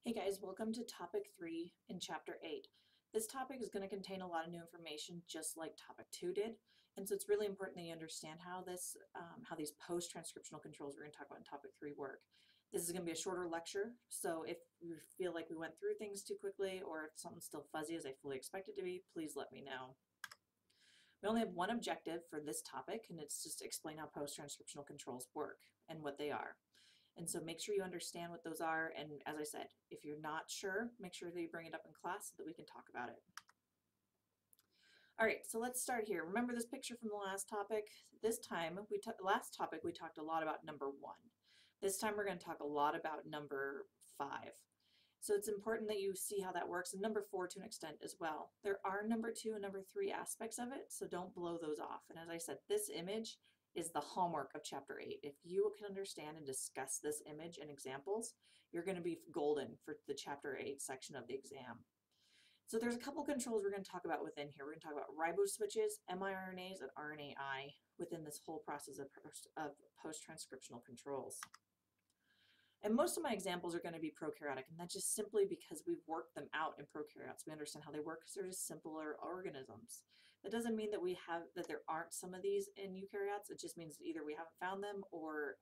Hey guys, welcome to topic 3 in chapter 8. This topic is going to contain a lot of new information just like topic 2 did, and so it's really important that you understand how these post-transcriptional controls we're going to talk about in topic 3 work. This is going to be a shorter lecture, so if you feel like we went through things too quickly or if something's still fuzzy as I fully expect it to be, please let me know. We only have one objective for this topic, and it's just to explain how post-transcriptional controls work and what they are. And so make sure you understand what those are, and as I said, if you're not sure, make sure that you bring it up in class so that we can talk about it. All right, so let's start here. Remember this picture from the last topic? Last topic we talked a lot about number 1. This time we're going to talk a lot about number 5. So it's important that you see how that works, and number 4 to an extent as well. There are number 2 and number 3 aspects of it, so don't blow those off. And as I said, this image is the hallmark of chapter 8. If you can understand and discuss this image and examples, you're going to be golden for the chapter 8 section of the exam. So there's a couple controls we're going to talk about within here. We're going to talk about riboswitches, MRNAs, and RNAi within this whole process of post-transcriptional controls. And most of my examples are going to be prokaryotic, and that's just simply because we've worked them out in prokaryotes. We understand how they work because they're just simpler organisms. That doesn't mean that there aren't some of these in eukaryotes. It just means that either we haven't found them or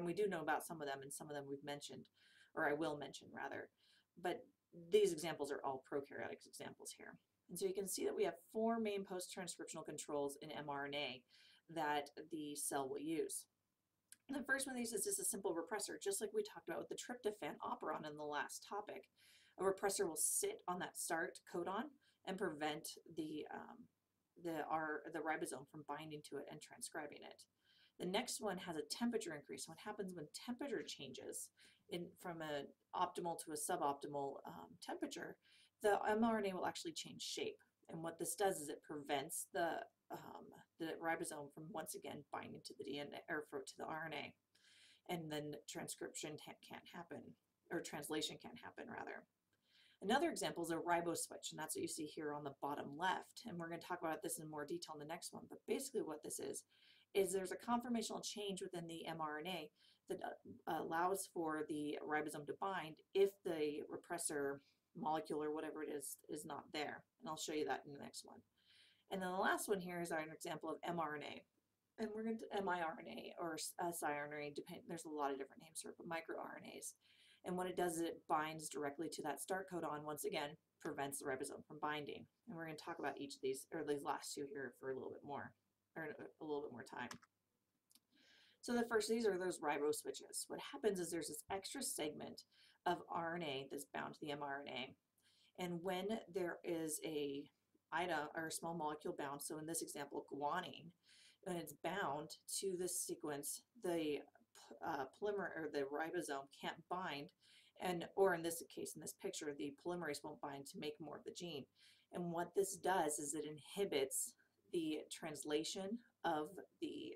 we do know about some of them, and some of them we've mentioned, or I will mention rather. But these examples are all prokaryotic examples here. And so you can see that we have 4 main post-transcriptional controls in mRNA that the cell will use. And the first one of these is just a simple repressor, just like we talked about with the tryptophan operon in the last topic. A repressor will sit on that start codon and prevent the ribosome from binding to it and transcribing it. The next one has a temperature increase. What happens when temperature changes from an optimal to a suboptimal temperature, the mRNA will actually change shape. And what this does is it prevents the ribosome from once again binding to the DNA or to the RNA, and then transcription can't happen, or translation can't happen rather. Another example is a riboswitch, and that's what you see here on the bottom left, and we're going to talk about this in more detail in the next one. But basically what this is there's a conformational change within the mRNA that allows for the ribosome to bind if the repressor molecule or whatever it is not there, and I'll show you that in the next one. And then the last one here is an example of mRNA, and we're going to miRNA or siRNA. There's a lot of different names for it, but microRNAs. And what it does is it binds directly to that start codon. Once again, prevents the ribosome from binding. And we're going to talk about each of these, or these last 2 here, for a little bit more time. So the first of these are those riboswitches. What happens is there's this extra segment of RNA that's bound to the mRNA, and when there is a item or a small molecule bound, so in this example guanine, when it's bound to this sequence, the polymer or the ribosome can't bind, or in this case, in this picture, the polymerase won't bind to make more of the gene. And what this does is it inhibits the translation of the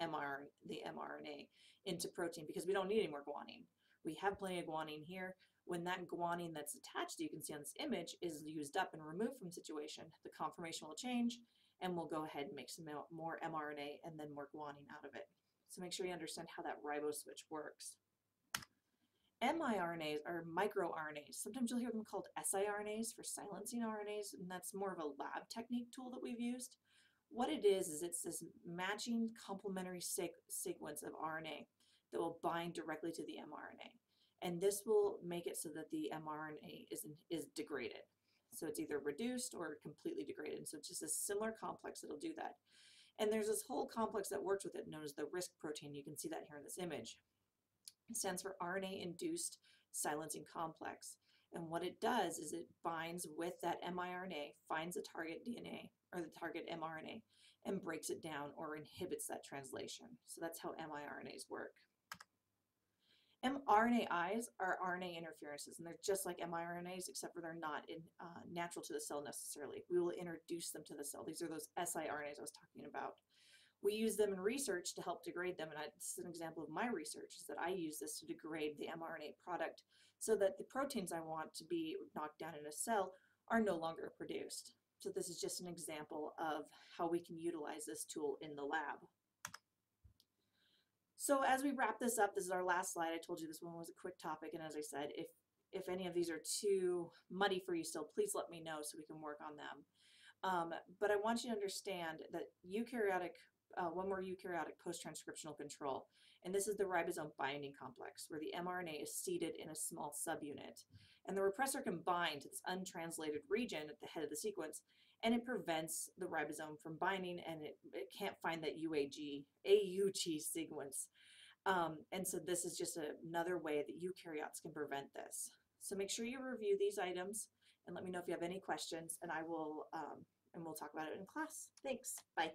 mRNA into protein, because we don't need any more guanine. We have plenty of guanine here. When that guanine that's attached, you can see on this image, is used up and removed from the situation, the conformation will change, and we'll go ahead and make some more mRNA and then more guanine out of it. So make sure you understand how that riboswitch works. miRNAs are microRNAs. Sometimes you'll hear them called siRNAs for silencing RNAs, and that's more of a lab technique tool that we've used. What it is it's this matching complementary sequence of RNA that will bind directly to the mRNA. And this will make it so that the mRNA is degraded. So it's either reduced or completely degraded. So it's just a similar complex that'll do that. And there's this whole complex that works with it known as the RISC protein. You can see that here in this image. It stands for RNA-induced silencing complex. And what it does is it binds with that miRNA, finds the target DNA or the target mRNA, and breaks it down or inhibits that translation. So that's how miRNAs work. mRNAis are RNA interferences, and they're just like miRNAs, except for they're not natural to the cell necessarily. We will introduce them to the cell. These are those siRNAs I was talking about. We use them in research to help degrade them, and this is an example of my research, is that I use this to degrade the mRNA product so that the proteins I want to be knocked down in a cell are no longer produced. So this is just an example of how we can utilize this tool in the lab. So as we wrap this up, this is our last slide. I told you this one was a quick topic, and as I said, if any of these are too muddy for you still, please let me know so we can work on them. But I want you to understand that one more eukaryotic post-transcriptional control, and this is the ribosome binding complex, where the mRNA is seated in a small subunit. And the repressor can bind to this untranslated region at the head of the sequence, and it prevents the ribosome from binding, and it can't find that AUG sequence. And so this is just another way that eukaryotes can prevent this. So make sure you review these items and let me know if you have any questions, and we'll talk about it in class. Thanks. Bye.